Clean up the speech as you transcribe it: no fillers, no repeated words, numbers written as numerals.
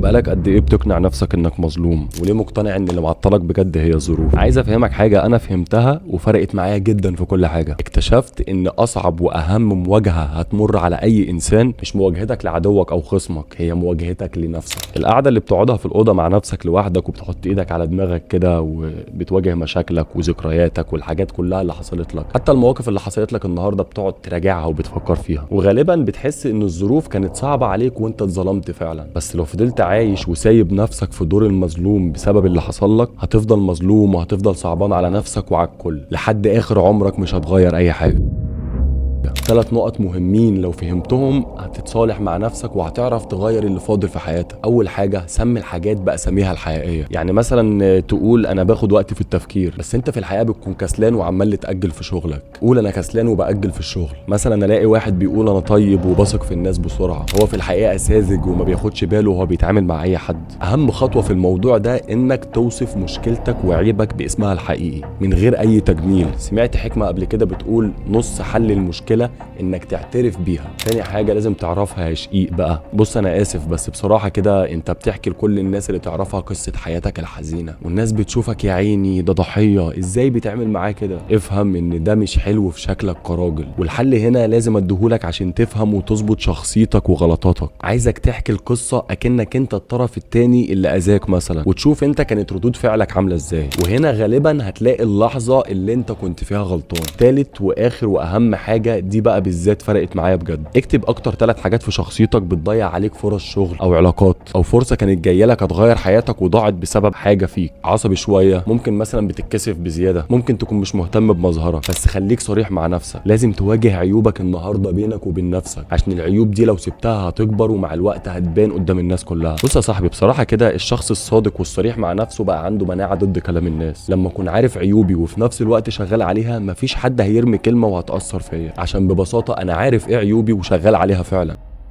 بقالك قد ايه بتقنع نفسك انك مظلوم؟ وليه مقتنع ان اللي معطلك بجد هي الظروف؟ عايز افهمك حاجه انا فهمتها وفرقت معايا جدا في كل حاجه. اكتشفت ان اصعب واهم مواجهه هتمر على اي انسان مش مواجهتك لعدوك او خصمك، هي مواجهتك لنفسك. القعده اللي بتقعدها في الاوضه مع نفسك لوحدك وبتحط ايدك على دماغك كده وبتواجه مشاكلك وذكرياتك والحاجات كلها اللي حصلت لك، حتى المواقف اللي حصلت لك النهارده بتقعد تراجعها وبتفكر فيها، وغالبا بتحس ان الظروف كانت صعبه عليك وانت اتظلمت فعلا. بس لو فضلت عايش وسايب نفسك في دور المظلوم بسبب اللي حصل لك، هتفضل مظلوم وهتفضل صعبان على نفسك وعلى الكل لحد اخر عمرك، مش هتغير اي حاجه. 3 نقط مهمين لو فهمتهم هتتصالح مع نفسك وهتعرف تغير اللي فاضل في حياتك. اول حاجه، سمي الحاجات باساميها الحقيقيه. يعني مثلا تقول انا باخد وقت في التفكير، بس انت في الحقيقه بتكون كسلان وعمال تاجل في شغلك. قول انا كسلان وباجل في الشغل. مثلا الاقي واحد بيقول انا طيب وبثق في الناس بسرعه، هو في الحقيقه ساذج وما بياخدش باله وهو بيتعامل مع اي حد. اهم خطوه في الموضوع ده انك توصف مشكلتك وعيبك باسمها الحقيقي من غير اي تجميل. سمعت حكمه قبل كده بتقول نص حل المشكله انك تعترف بيها. تاني حاجه لازم تعرفها يا شقيق بقى، بص انا اسف بس بصراحه كده انت بتحكي لكل الناس اللي تعرفها قصه حياتك الحزينه، والناس بتشوفك يا عيني ده ضحيه، ازاي بتعمل معاه كده؟ افهم ان ده مش حلو في شكلك كراجل، والحل هنا لازم اديهولك عشان تفهم وتظبط شخصيتك وغلطاتك. عايزك تحكي القصه اكنك انت الطرف التاني اللي اذاك مثلا، وتشوف انت كانت ردود فعلك عامله ازاي، وهنا غالبا هتلاقي اللحظه اللي انت كنت فيها غلطان. تالت واخر واهم حاجه دي بقى بالذات فرقت معايا بجد، اكتب اكتر 3 حاجات في شخصيتك بتضيع عليك فرص شغل او علاقات، او فرصه كانت جايه لك هتغير حياتك وضاعت بسبب حاجه فيك. عصبي شويه، ممكن مثلا بتتكسف بزياده، ممكن تكون مش مهتم بمظهرك، بس خليك صريح مع نفسك. لازم تواجه عيوبك النهارده بينك وبين نفسك، عشان العيوب دي لو سبتها هتكبر ومع الوقت هتبان قدام الناس كلها. بص يا صاحبي، بصراحه كده الشخص الصادق والصريح مع نفسه بقى عنده مناعه ضد كلام الناس. لما اكون عارف عيوبي وفي نفس الوقت شغال عليها، مفيش حد هيرمي كلمه وهتاثر فيا، عشان ببساطه انا عارف ايه عيوبي وشغال عليها فعلا.